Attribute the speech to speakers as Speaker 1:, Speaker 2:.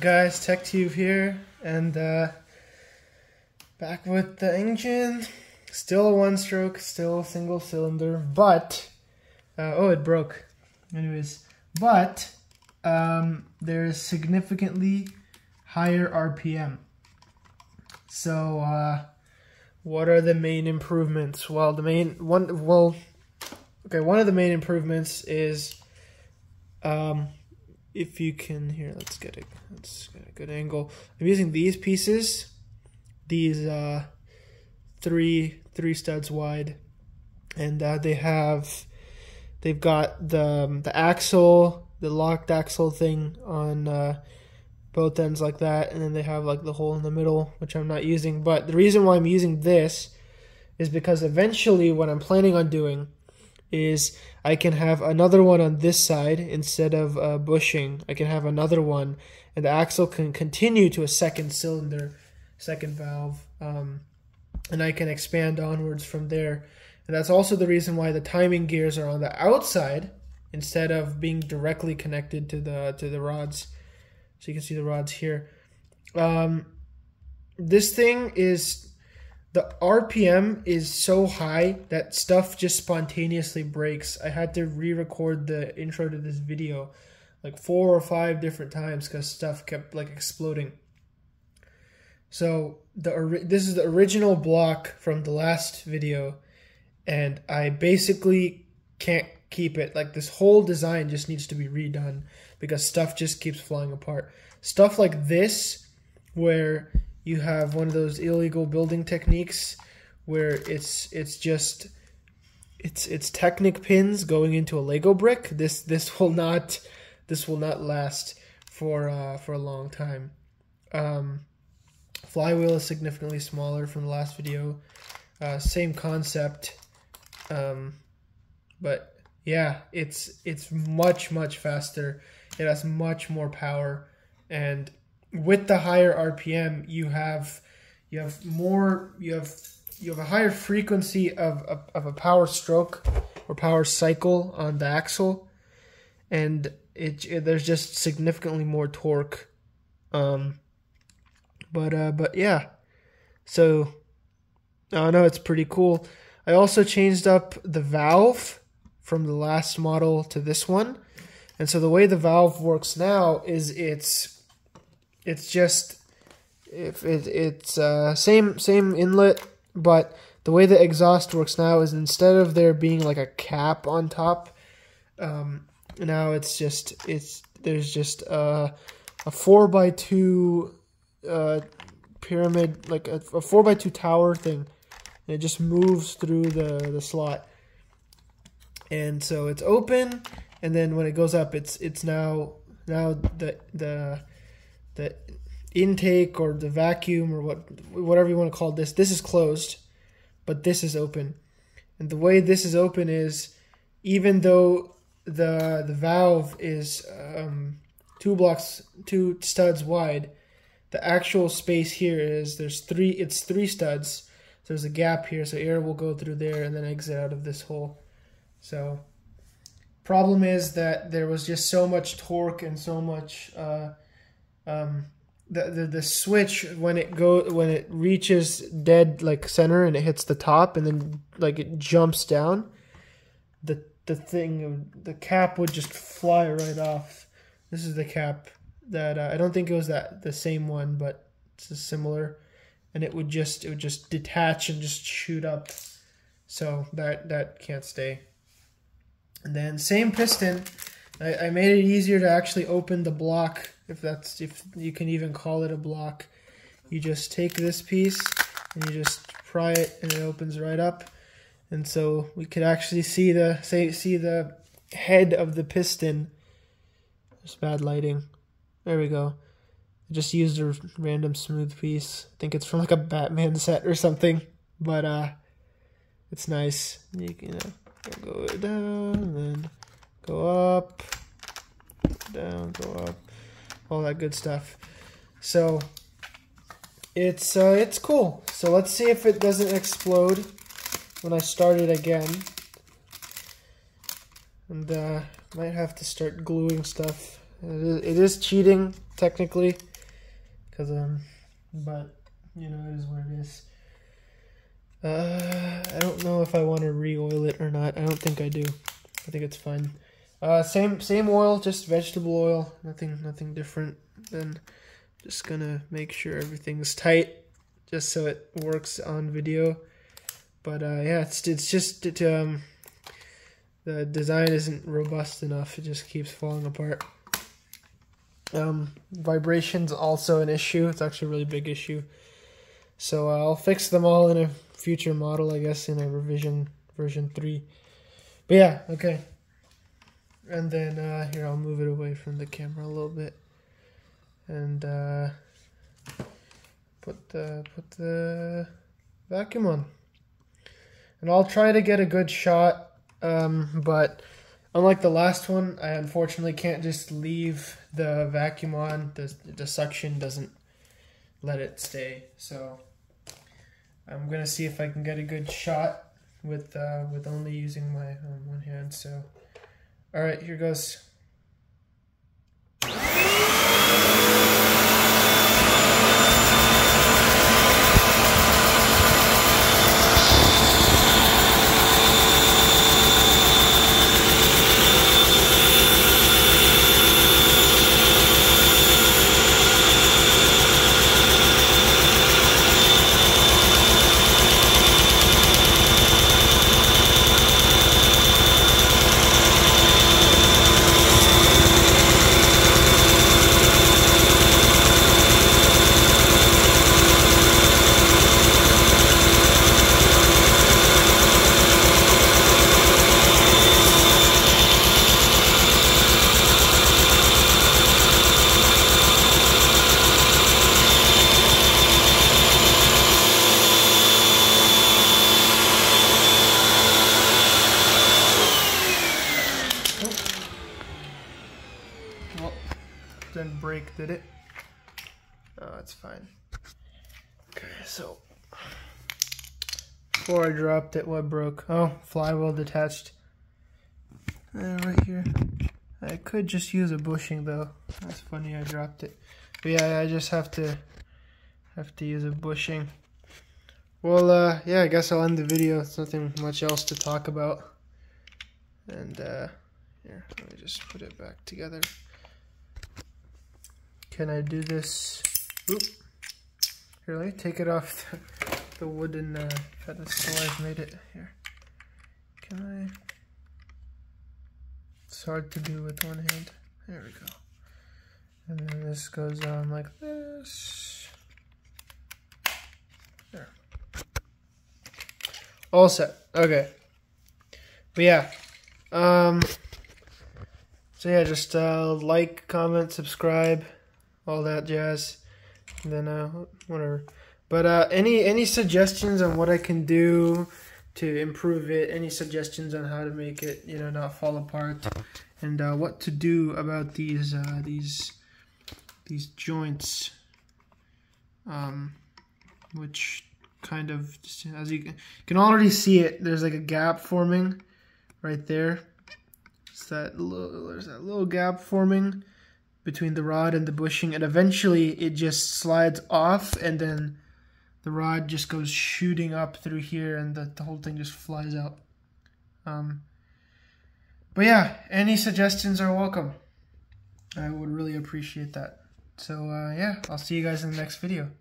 Speaker 1: guys, TechTube here, and back with the engine. Still a one-stroke, still a single cylinder, but oh, it broke. Anyways, but there's significantly higher RPM. So what are the main improvements? Well, one of the main improvements is if you can here, let's get a good angle. I'm using these pieces, these three studs wide, and they've got the axle, the locked axle thing on both ends like that, and then they have like the hole in the middle, which I'm not using. But the reason why I'm using this is because eventually what I'm planning on doing is I can have another one on this side instead of bushing. I can have another one, and the axle can continue to a second cylinder, second valve, and I can expand onwards from there. And that's also the reason why the timing gears are on the outside instead of being directly connected to the rods. So you can see the rods here. This thing is, the RPM is so high that stuff just spontaneously breaks. I had to re-record the intro to this video like 4 or 5 different times because stuff kept like exploding. So this is the original block from the last video, and I basically can't keep it. Like, this whole design just needs to be redone because stuff just keeps flying apart. Stuff like this, where you have one of those illegal building techniques where it's Technic pins going into a Lego brick. This will not last for a long time. Flywheel is significantly smaller from the last video. Same concept, but yeah, it's much faster. It has much more power, and with the higher RPM, you have a higher frequency of a power stroke or power cycle on the axle, and there's just significantly more torque. But yeah, so I know it's pretty cool. I also changed up the valve from the last model to this one, and so the way the valve works now is it's same inlet, but the way the exhaust works now is instead of there being like a cap on top, now there's just a 4x2 pyramid, like a 4x2 tower thing, and it just moves through the slot, and so it's open, and then when it goes up, it's now the intake or the vacuum or whatever you want to call this is closed, but this is open. And the way this is open is, even though the valve is 2 studs wide, the actual space here is it's 3 studs. So there's a gap here, so air will go through there and then exit out of this hole. So problem is that there was just so much torque and so much the switch, when it reaches dead like center and it hits the top and then like it jumps down, the cap would just fly right off. This is the cap that I don't think it was the same one, but it's similar, and it would just detach and just shoot up. So that can't stay. And then same piston, I made it easier to actually open the block, if you can even call it a block. You just take this piece and you just pry it, and it opens right up. And so we could actually see the head of the piston. There's bad lighting. There we go. I just used a random smooth piece. I think it's from like a Batman set or something, but it's nice. You can go down and then go up, down, go up, all that good stuff. So it's cool. So let's see if it doesn't explode when I start it again. And might have to start gluing stuff. It is cheating technically, because but you know, it is what it is. I don't know if I want to re-oil it or not. I don't think I do. I think it's fine. Same oil, just vegetable oil. Nothing different. Then just gonna make sure everything's tight, just so it works on video. But yeah, it's just the design isn't robust enough. It just keeps falling apart. Vibration's also an issue. It's actually a really big issue. So I'll fix them all in a future model, I guess, in a revision version 3. But yeah, okay. And then here, I'll move it away from the camera a little bit, and put the vacuum on. And I'll try to get a good shot, but unlike the last one, I unfortunately can't just leave the vacuum on. The suction doesn't let it stay. So I'm gonna see if I can get a good shot with only using my one hand. So all right, here goes. Well, didn't break, did it? Oh, it's fine. Okay, so before I dropped it, what broke? Oh, flywheel detached. Right here. I could just use a bushing though. That's funny, I dropped it. But yeah, I just have to use a bushing. Well, yeah, I guess I'll end the video. There's nothing much else to talk about. And here, let me just put it back together. Can I do this? Oop. Here, let me take it off the wooden pedestal I've made it. Here. Can I? It's hard to do with one hand. There we go. And then this goes on like this. There. All set. Okay. But yeah. So yeah, just like, comment, subscribe, all that jazz. And then whatever. But any suggestions on what I can do to improve it, any suggestions on how to make it, you know, not fall apart, and what to do about these joints, which kind of, as you can already see it, there's like a gap forming right there. It's there's that little gap forming between the rod and the bushing, and eventually it just slides off, and then the rod just goes shooting up through here, and the whole thing just flies out. But yeah, any suggestions are welcome. I would really appreciate that. So yeah, I'll see you guys in the next video.